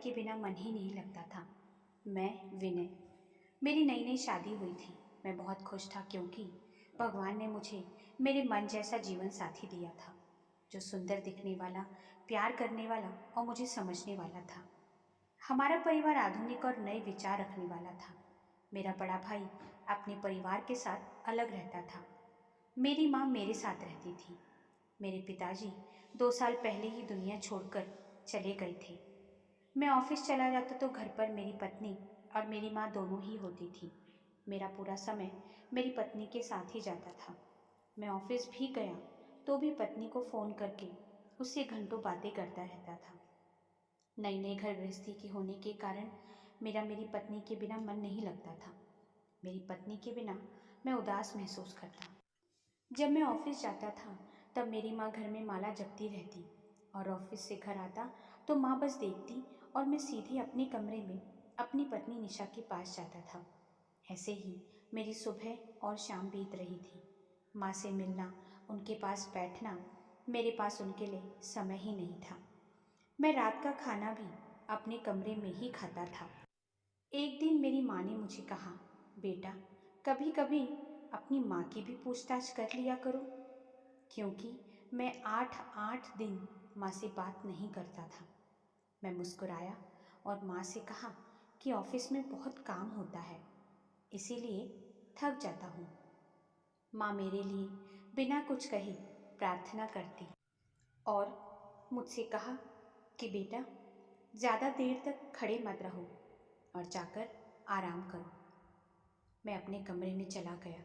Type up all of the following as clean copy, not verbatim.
के बिना मन ही नहीं लगता था। मैं विनय। मेरी नई नई शादी हुई थी। मैं बहुत खुश था क्योंकि भगवान ने मुझे मेरे मन जैसा जीवन साथी दिया था, जो सुंदर दिखने वाला, प्यार करने वाला और मुझे समझने वाला था। हमारा परिवार आधुनिक और नए विचार रखने वाला था। मेरा बड़ा भाई अपने परिवार के साथ अलग रहता था। मेरी माँ मेरे साथ रहती थी। मेरे पिताजी 2 साल पहले ही दुनिया छोड़कर चले गए थे। मैं ऑफिस चला जाता तो घर पर मेरी पत्नी और मेरी माँ दोनों ही होती थी। मेरा पूरा समय मेरी पत्नी के साथ ही जाता था। मैं ऑफिस भी गया तो भी पत्नी को फ़ोन करके उससे घंटों बातें करता रहता था। नई नई घर गृहस्थी के होने के कारण मेरा मेरी पत्नी के बिना मन नहीं लगता था। मेरी पत्नी के बिना मैं उदास महसूस करता। जब मैं ऑफिस जाता था तब मेरी माँ घर में माला जपती रहती और ऑफिस से घर आता तो माँ बस देखती और मैं सीधे अपने कमरे में अपनी पत्नी निशा के पास जाता था। ऐसे ही मेरी सुबह और शाम बीत रही थी। माँ से मिलना, उनके पास बैठना, मेरे पास उनके लिए समय ही नहीं था। मैं रात का खाना भी अपने कमरे में ही खाता था। एक दिन मेरी माँ ने मुझे कहा, बेटा, कभी कभी अपनी माँ की भी पूछताछ कर लिया करो, क्योंकि मैं 8 दिन माँ से बात नहीं करता था। मैं मुस्कुराया और माँ से कहा कि ऑफिस में बहुत काम होता है, इसीलिए थक जाता हूँ। माँ मेरे लिए बिना कुछ कहे प्रार्थना करती और मुझसे कहा कि बेटा, ज़्यादा देर तक खड़े मत रहो और जाकर आराम करो। मैं अपने कमरे में चला गया।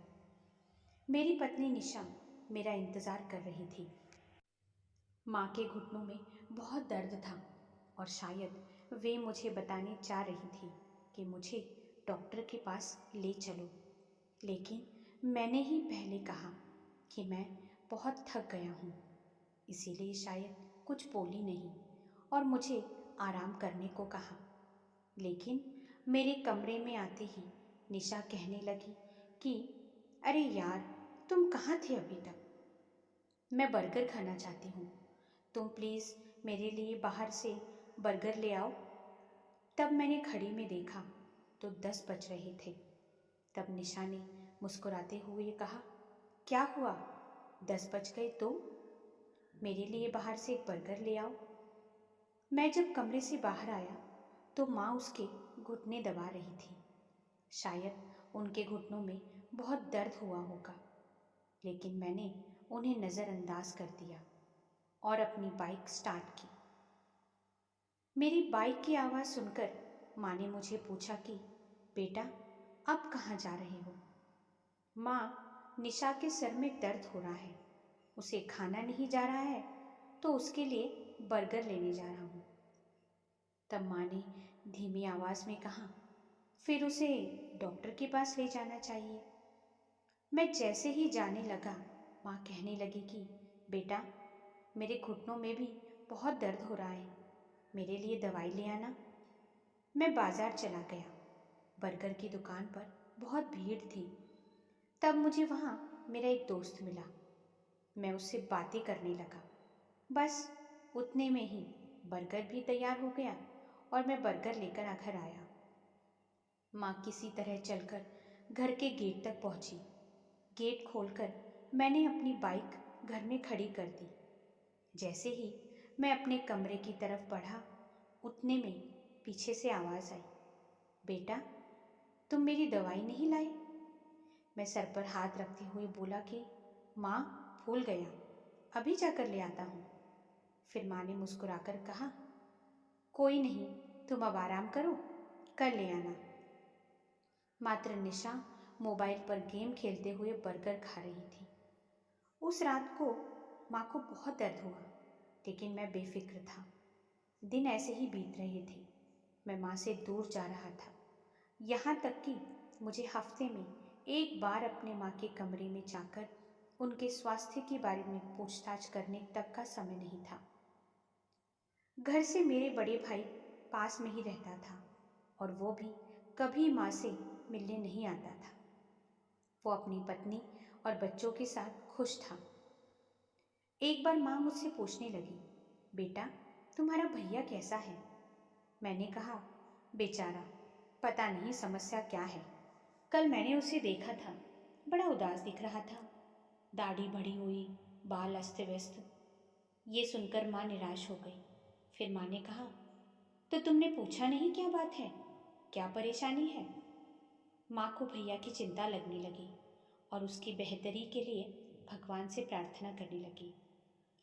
मेरी पत्नी निशा मेरा इंतज़ार कर रही थी। माँ के घुटनों में बहुत दर्द था और शायद वे मुझे बताने जा रही थी कि मुझे डॉक्टर के पास ले चलो, लेकिन मैंने ही पहले कहा कि मैं बहुत थक गया हूँ, इसीलिए शायद कुछ बोली नहीं और मुझे आराम करने को कहा। लेकिन मेरे कमरे में आते ही निशा कहने लगी कि अरे यार, तुम कहाँ थे अभी तक? मैं बर्गर खाना चाहती हूँ, तुम प्लीज़ मेरे लिए बाहर से बर्गर ले आओ। तब मैंने घड़ी में देखा तो 10 बज रहे थे। तब निशा ने मुस्कुराते हुए कहा, क्या हुआ, 10 बज गए तो? मेरे लिए बाहर से एक बर्गर ले आओ। मैं जब कमरे से बाहर आया तो माँ उसके घुटने दबा रही थी। शायद उनके घुटनों में बहुत दर्द हुआ होगा, लेकिन मैंने उन्हें नज़रअंदाज कर दिया और अपनी बाइक स्टार्ट की। मेरी बाइक की आवाज़ सुनकर माँ ने मुझे पूछा कि बेटा, अब कहाँ जा रहे हो? माँ, निशा के सर में दर्द हो रहा है, उसे खाना नहीं जा रहा है तो उसके लिए बर्गर लेने जा रहा हूँ। तब माँ ने धीमी आवाज़ में कहा, फिर उसे डॉक्टर के पास ले जाना चाहिए। मैं जैसे ही जाने लगा, माँ कहने लगी कि बेटा, मेरे घुटनों में भी बहुत दर्द हो रहा है, मेरे लिए दवाई ले आना। मैं बाजार चला गया। बर्गर की दुकान पर बहुत भीड़ थी। तब मुझे वहाँ मेरा एक दोस्त मिला। मैं उससे बातें करने लगा। बस उतने में ही बर्गर भी तैयार हो गया और मैं बर्गर लेकर घर आया। माँ किसी तरह चलकर घर के गेट तक पहुँची। गेट खोलकर मैंने अपनी बाइक घर में खड़ी कर दी। जैसे ही मैं अपने कमरे की तरफ बढ़ा, उतने में पीछे से आवाज़ आई, बेटा, तुम मेरी दवाई नहीं लाए? मैं सर पर हाथ रखते हुए बोला कि माँ, भूल गया, अभी जाकर ले आता हूँ। फिर माँ ने मुस्कुराकर कहा, कोई नहीं, तुम अब आराम करो, कल ले आना। मात्र निशा मोबाइल पर गेम खेलते हुए बर्गर खा रही थी। उस रात को माँ को बहुत दर्द हुआ, लेकिन मैं बेफिक्र था। दिन ऐसे ही बीत रहे थे। मैं माँ से दूर जा रहा था, यहाँ तक कि मुझे हफ्ते में एक बार अपने माँ के कमरे में जाकर उनके स्वास्थ्य के बारे में पूछताछ करने तक का समय नहीं था। घर से मेरे बड़े भाई पास में ही रहता था और वो भी कभी माँ से मिलने नहीं आता था। वो अपनी पत्नी और बच्चों के साथ खुश था। एक बार माँ मुझसे पूछने लगी, बेटा, तुम्हारा भैया कैसा है? मैंने कहा, बेचारा, पता नहीं समस्या क्या है। कल मैंने उसे देखा था, बड़ा उदास दिख रहा था, दाढ़ी बढ़ी हुई, बाल अस्त व्यस्त। ये सुनकर माँ निराश हो गई। फिर माँ ने कहा, तो तुमने पूछा नहीं क्या बात है, क्या परेशानी है? माँ को भैया की चिंता लगने लगी और उसकी बेहतरी के लिए भगवान से प्रार्थना करने लगी।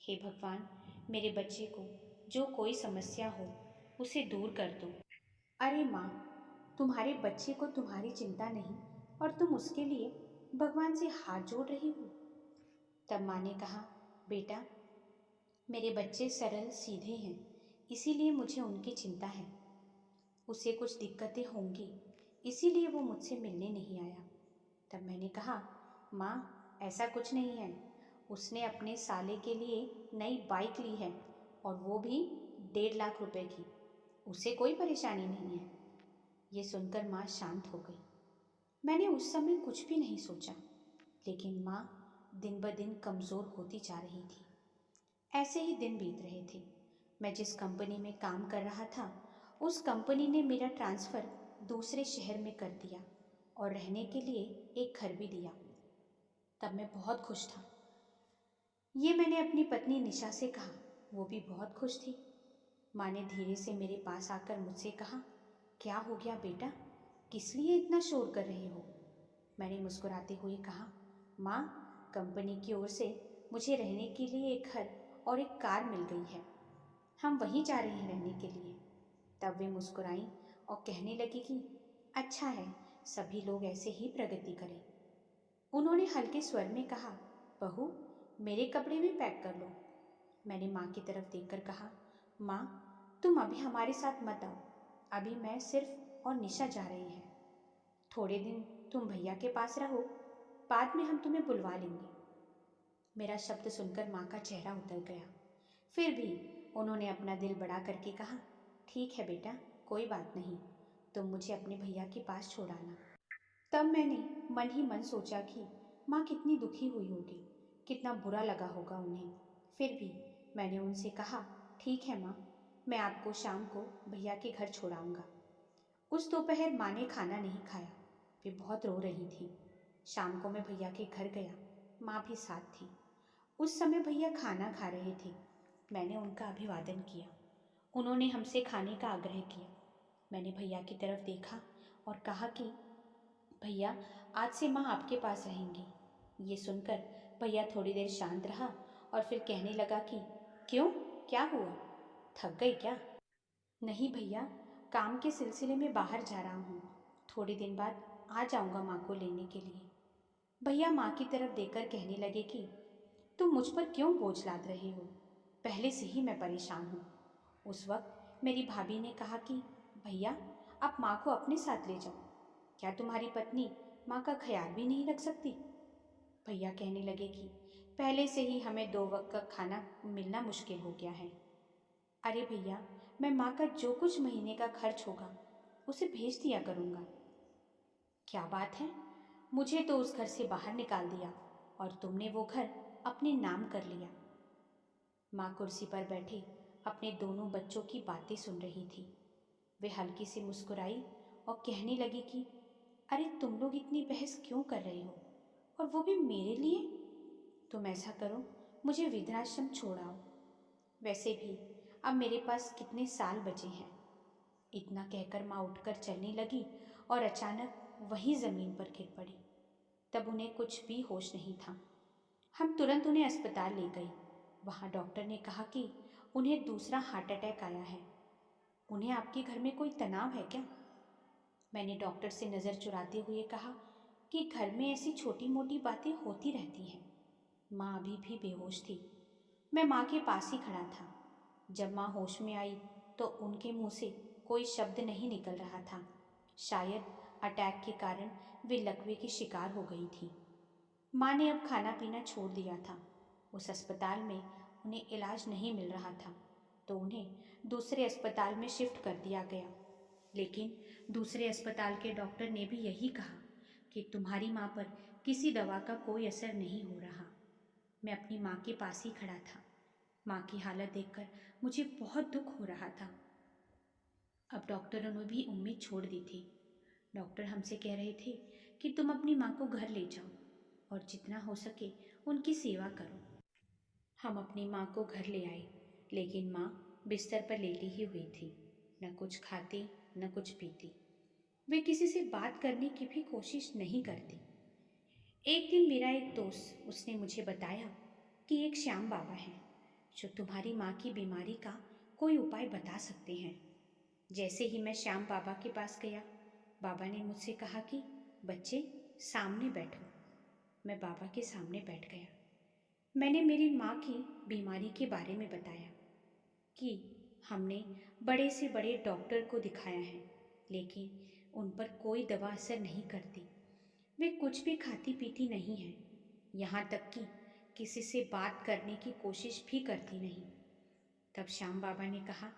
हे भगवान, मेरे बच्चे को जो कोई समस्या हो उसे दूर कर दो। अरे माँ, तुम्हारे बच्चे को तुम्हारी चिंता नहीं और तुम उसके लिए भगवान से हाथ जोड़ रही हो। तब माँ ने कहा, बेटा, मेरे बच्चे सरल सीधे हैं, इसीलिए मुझे उनकी चिंता है। उसे कुछ दिक्कतें होंगी, इसीलिए वो मुझसे मिलने नहीं आया। तब मैंने कहा, माँ, ऐसा कुछ नहीं है। उसने अपने साले के लिए नई बाइक ली है और वो भी 1.5 लाख रुपए की। उसे कोई परेशानी नहीं है। ये सुनकर माँ शांत हो गई। मैंने उस समय कुछ भी नहीं सोचा, लेकिन माँ दिन ब दिन कमज़ोर होती जा रही थी। ऐसे ही दिन बीत रहे थे। मैं जिस कंपनी में काम कर रहा था, उस कंपनी ने मेरा ट्रांसफ़र दूसरे शहर में कर दिया और रहने के लिए एक घर भी दिया। तब मैं बहुत खुश था। ये मैंने अपनी पत्नी निशा से कहा, वो भी बहुत खुश थी। माँ ने धीरे से मेरे पास आकर मुझसे कहा, क्या हो गया बेटा, किस लिए इतना शोर कर रहे हो? मैंने मुस्कुराते हुए कहा, माँ, कंपनी की ओर से मुझे रहने के लिए एक घर और एक कार मिल गई है। हम वहीं जा रहे हैं रहने के लिए। तब वे मुस्कुराईं और कहने लगी कि अच्छा है, सभी लोग ऐसे ही प्रगति करें। उन्होंने हल्के स्वर में कहा, बहू, मेरे कपड़े भी पैक कर लो। मैंने माँ की तरफ देखकर कहा, माँ, तुम अभी हमारे साथ मत आओ। अभी मैं सिर्फ और निशा जा रही हैं। थोड़े दिन तुम भैया के पास रहो, बाद में हम तुम्हें बुलवा लेंगे। मेरा शब्द सुनकर माँ का चेहरा उतर गया। फिर भी उन्होंने अपना दिल बड़ा करके कहा, ठीक है बेटा, कोई बात नहीं, तुम मुझे अपने भैया के पास छोड़ आना। तब मैंने मन ही मन सोचा कि माँ कितनी दुखी हुई होगी, कितना बुरा लगा होगा उन्हें। फिर भी मैंने उनसे कहा, ठीक है माँ, मैं आपको शाम को भैया के घर छोड़ाऊँगा। उस दोपहर माँ ने खाना नहीं खाया, वे बहुत रो रही थी। शाम को मैं भैया के घर गया, माँ भी साथ थी। उस समय भैया खाना खा रहे थे। मैंने उनका अभिवादन किया। उन्होंने हमसे खाने का आग्रह किया। मैंने भैया की तरफ देखा और कहा कि भैया, आज से माँ आपके पास रहेंगी। ये सुनकर भैया थोड़ी देर शांत रहा और फिर कहने लगा कि क्यों, क्या हुआ, थक गई क्या? नहीं भैया, काम के सिलसिले में बाहर जा रहा हूँ, थोड़े दिन बाद आ जाऊँगा माँ को लेने के लिए। भैया माँ की तरफ देखकर कहने लगे कि तुम मुझ पर क्यों बोझ लाद रहे हो, पहले से ही मैं परेशान हूँ। उस वक्त मेरी भाभी ने कहा कि भैया, आप माँ को अपने साथ ले जाओ। क्या तुम्हारी पत्नी माँ का ख्याल भी नहीं रख सकती? भैया कहने लगे कि पहले से ही हमें 2 वक्त का खाना मिलना मुश्किल हो गया है। अरे भैया, मैं माँ का जो कुछ महीने का खर्च होगा उसे भेज दिया करूँगा। क्या बात है, मुझे तो उस घर से बाहर निकाल दिया और तुमने वो घर अपने नाम कर लिया। माँ कुर्सी पर बैठे अपने दोनों बच्चों की बातें सुन रही थी। वे हल्की सी मुस्कुराई और कहने लगी कि अरे तुम लोग इतनी बहस क्यों कर रहे हो, और वो भी मेरे लिए? तुम ऐसा करो, मुझे वृद्धाश्रम छोड़ाओ। वैसे भी अब मेरे पास कितने साल बचे हैं। इतना कहकर माँ उठकर चलने लगी और अचानक वहीं ज़मीन पर गिर पड़ी। तब उन्हें कुछ भी होश नहीं था। हम तुरंत उन्हें अस्पताल ले गए। वहाँ डॉक्टर ने कहा कि उन्हें दूसरा हार्ट अटैक आया है। उन्हें आपके घर में कोई तनाव है क्या? मैंने डॉक्टर से नज़र चुराते हुए कहा कि घर में ऐसी छोटी मोटी बातें होती रहती हैं। माँ अभी भी बेहोश थी। मैं माँ के पास ही खड़ा था। जब माँ होश में आई तो उनके मुंह से कोई शब्द नहीं निकल रहा था। शायद अटैक के कारण वे लकवे की शिकार हो गई थी। माँ ने अब खाना पीना छोड़ दिया था। उस अस्पताल में उन्हें इलाज नहीं मिल रहा था, तो उन्हें दूसरे अस्पताल में शिफ्ट कर दिया गया। लेकिन दूसरे अस्पताल के डॉक्टर ने भी यही कहा कि तुम्हारी माँ पर किसी दवा का कोई असर नहीं हो रहा। मैं अपनी माँ के पास ही खड़ा था। माँ की हालत देखकर मुझे बहुत दुख हो रहा था। अब डॉक्टरों ने भी उम्मीद छोड़ दी थी। डॉक्टर हमसे कह रहे थे कि तुम अपनी माँ को घर ले जाओ और जितना हो सके उनकी सेवा करो। हम अपनी माँ को घर ले आए, लेकिन माँ बिस्तर पर लेटी ही हुई थी, न कुछ खाती न कुछ पीती। वे किसी से बात करने की भी कोशिश नहीं करती। एक दिन मेरा एक दोस्त, उसने मुझे बताया कि एक श्याम बाबा हैं जो तुम्हारी माँ की बीमारी का कोई उपाय बता सकते हैं। जैसे ही मैं श्याम बाबा के पास गया, बाबा ने मुझसे कहा कि बच्चे सामने बैठो। मैं बाबा के सामने बैठ गया। मैंने मेरी माँ की बीमारी के बारे में बताया कि हमने बड़े से बड़े डॉक्टर को दिखाया है, लेकिन उन पर कोई दवा असर नहीं करती। वे कुछ भी खाती पीती नहीं है, यहाँ तक कि किसी से बात करने की कोशिश भी करती नहीं। तब श्याम बाबा ने कहा,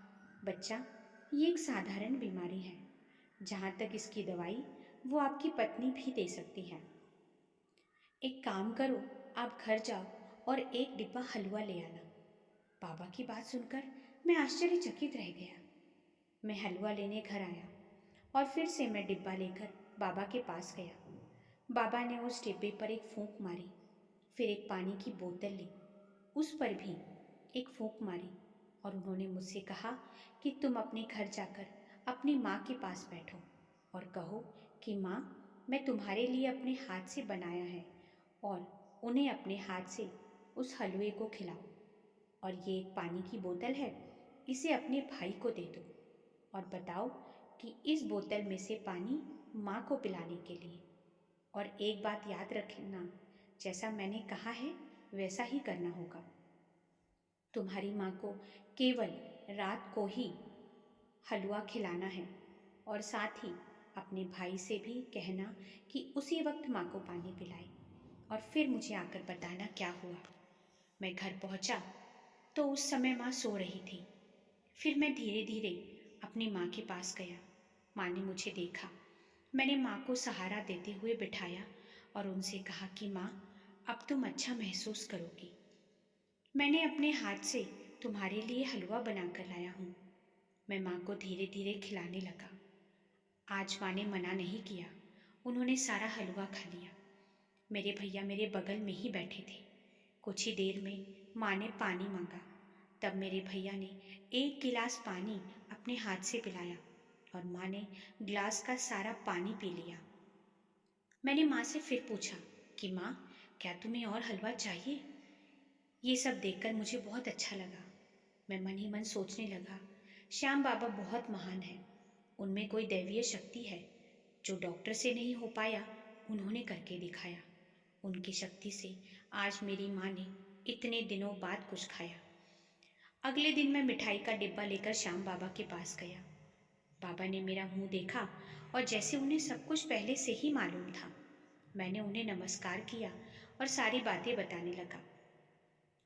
बच्चा, ये एक साधारण बीमारी है। जहाँ तक इसकी दवाई वो आपकी पत्नी भी दे सकती है। एक काम करो, आप घर जाओ और एक डिब्बा हलवा ले आना। बाबा की बात सुनकर मैं आश्चर्यचकित रह गया। मैं हलवा लेने घर आया और फिर से मैं डिब्बा लेकर बाबा के पास गया। बाबा ने उस डिब्बे पर एक फूंक मारी, फिर एक पानी की बोतल ली, उस पर भी एक फूंक मारी और उन्होंने मुझसे कहा कि तुम अपने घर जाकर अपनी माँ के पास बैठो और कहो कि माँ, मैं तुम्हारे लिए अपने हाथ से बनाया है और उन्हें अपने हाथ से उस हलवे को खिलाओ। और ये एक पानी की बोतल है, इसे अपने भाई को दे दो और बताओ कि इस बोतल में से पानी माँ को पिलाने के लिए। और एक बात याद रखना, जैसा मैंने कहा है वैसा ही करना होगा। तुम्हारी माँ को केवल रात को ही हलवा खिलाना है और साथ ही अपने भाई से भी कहना कि उसी वक्त माँ को पानी पिलाए। और फिर मुझे आकर बताना क्या हुआ। मैं घर पहुँचा तो उस समय माँ सो रही थी। फिर मैं धीरे धीरे अपनी माँ के पास गया। माँ ने मुझे देखा। मैंने माँ को सहारा देते हुए बिठाया और उनसे कहा कि माँ, अब तुम अच्छा महसूस करोगी। मैंने अपने हाथ से तुम्हारे लिए हलवा बनाकर लाया हूँ। मैं माँ को धीरे धीरे खिलाने लगा। आज माँ ने मना नहीं किया, उन्होंने सारा हलवा खा लिया। मेरे भैया मेरे बगल में ही बैठे थे। कुछ ही देर में माँ ने पानी मांगा। तब मेरे भैया ने एक गिलास पानी अपने हाथ से पिलाया और माँ ने गिलास का सारा पानी पी लिया। मैंने माँ से फिर पूछा कि माँ, क्या तुम्हें और हलवा चाहिए? ये सब देखकर मुझे बहुत अच्छा लगा। मैं मन ही मन सोचने लगा, श्याम बाबा बहुत महान है। उनमें कोई दैवीय शक्ति है। जो डॉक्टर से नहीं हो पाया, उन्होंने करके दिखाया। उनकी शक्ति से आज मेरी माँ ने इतने दिनों बाद कुछ खाया। अगले दिन मैं मिठाई का डिब्बा लेकर श्याम बाबा के पास गया। बाबा ने मेरा मुंह देखा और जैसे उन्हें सब कुछ पहले से ही मालूम था, मैंने उन्हें नमस्कार किया और सारी बातें बताने लगा।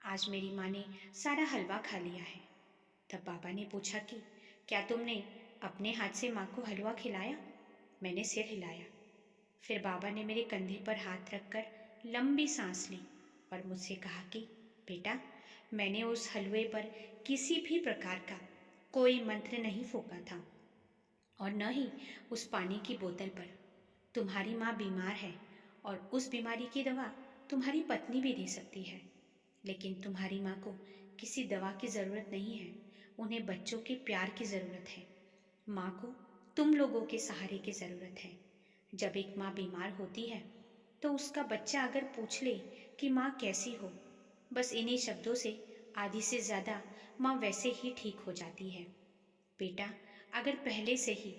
आज मेरी माँ ने सारा हलवा खा लिया है। तब बाबा ने पूछा कि क्या तुमने अपने हाथ से माँ को हलवा खिलाया? मैंने सिर हिलाया। फिर बाबा ने मेरे कंधे पर हाथ रखकर लंबी सांस ली और मुझसे कहा कि बेटा, मैंने उस हलवे पर किसी भी प्रकार का कोई मंत्र नहीं फूंका था और न ही उस पानी की बोतल पर। तुम्हारी माँ बीमार है और उस बीमारी की दवा तुम्हारी पत्नी भी दे सकती है, लेकिन तुम्हारी माँ को किसी दवा की ज़रूरत नहीं है। उन्हें बच्चों के प्यार की ज़रूरत है। माँ को तुम लोगों के सहारे की ज़रूरत है। जब एक माँ बीमार होती है तो उसका बच्चा अगर पूछ ले कि माँ कैसी हो, बस इन्हीं शब्दों से आधी से ज़्यादा माँ वैसे ही ठीक हो जाती है। बेटा, अगर पहले से ही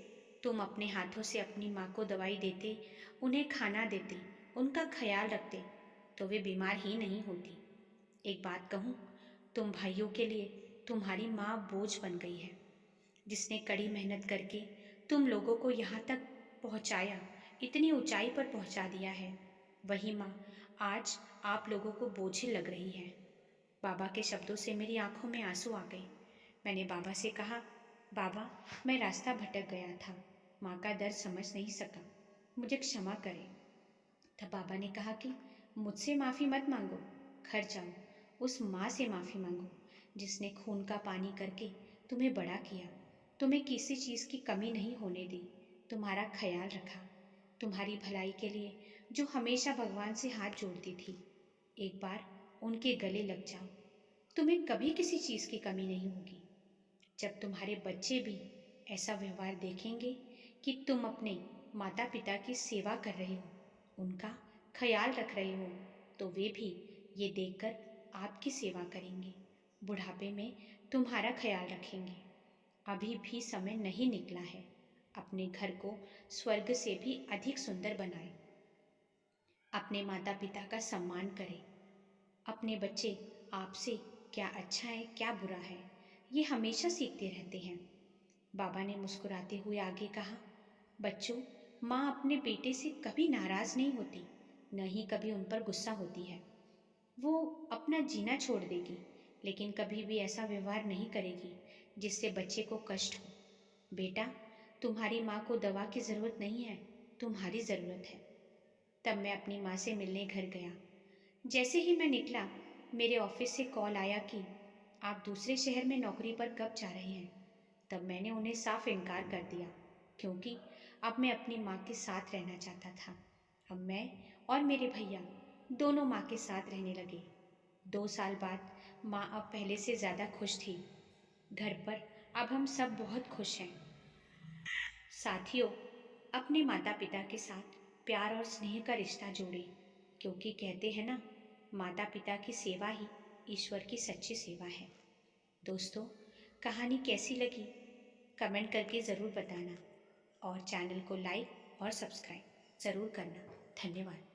तुम अपने हाथों से अपनी माँ को दवाई देते, उन्हें खाना देते, उनका ख्याल रखते, तो वे बीमार ही नहीं होती। एक बात कहूँ, तुम भाइयों के लिए तुम्हारी माँ बोझ बन गई है। जिसने कड़ी मेहनत करके तुम लोगों को यहाँ तक पहुँचाया, इतनी ऊंचाई पर पहुँचा दिया है, वही माँ आज आप लोगों को बोझिल लग रही है। बाबा के शब्दों से मेरी आंखों में आंसू आ गए। मैंने बाबा से कहा, बाबा, मैं रास्ता भटक गया था, माँ का दर्द समझ नहीं सका, मुझे क्षमा करें। तब बाबा ने कहा कि मुझसे माफ़ी मत मांगो, घर जाओ, उस माँ से माफ़ी मांगो जिसने खून का पानी करके तुम्हें बड़ा किया। तुम्हें किसी चीज़ की कमी नहीं होने दी, तुम्हारा ख्याल रखा, तुम्हारी भलाई के लिए जो हमेशा भगवान से हाथ जोड़ती थी। एक बार उनके गले लग जाओ, तुम्हें कभी किसी चीज़ की कमी नहीं होगी। जब तुम्हारे बच्चे भी ऐसा व्यवहार देखेंगे कि तुम अपने माता पिता की सेवा कर रहे हो, उनका ख्याल रख रहे हो, तो वे भी ये देखकर आपकी सेवा करेंगे, बुढ़ापे में तुम्हारा ख्याल रखेंगे। अभी भी समय नहीं निकला है, अपने घर को स्वर्ग से भी अधिक सुंदर बनाएं। अपने माता पिता का सम्मान करें। अपने बच्चे आपसे क्या अच्छा है क्या बुरा है ये हमेशा सीखते रहते हैं। बाबा ने मुस्कुराते हुए आगे कहा, बच्चों, माँ अपने बेटे से कभी नाराज नहीं होती, न ही कभी उन पर गुस्सा होती है। वो अपना जीना छोड़ देगी, लेकिन कभी भी ऐसा व्यवहार नहीं करेगी जिससे बच्चे को कष्ट हो। बेटा, तुम्हारी माँ को दवा की ज़रूरत नहीं है, तुम्हारी ज़रूरत है। तब मैं अपनी माँ से मिलने घर गया। जैसे ही मैं निकला, मेरे ऑफिस से कॉल आया कि आप दूसरे शहर में नौकरी पर कब जा रहे हैं। तब मैंने उन्हें साफ इनकार कर दिया, क्योंकि अब मैं अपनी माँ के साथ रहना चाहता था। अब मैं और मेरे भैया दोनों माँ के साथ रहने लगे। 2 साल बाद माँ अब पहले से ज़्यादा खुश थी। घर पर अब हम सब बहुत खुश हैं। साथियों, अपने माता पिता के साथ प्यार और स्नेह का रिश्ता जोड़ें, क्योंकि कहते हैं ना, माता पिता की सेवा ही ईश्वर की सच्ची सेवा है। दोस्तों, कहानी कैसी लगी कमेंट करके ज़रूर बताना, और चैनल को लाइक और सब्सक्राइब ज़रूर करना। धन्यवाद।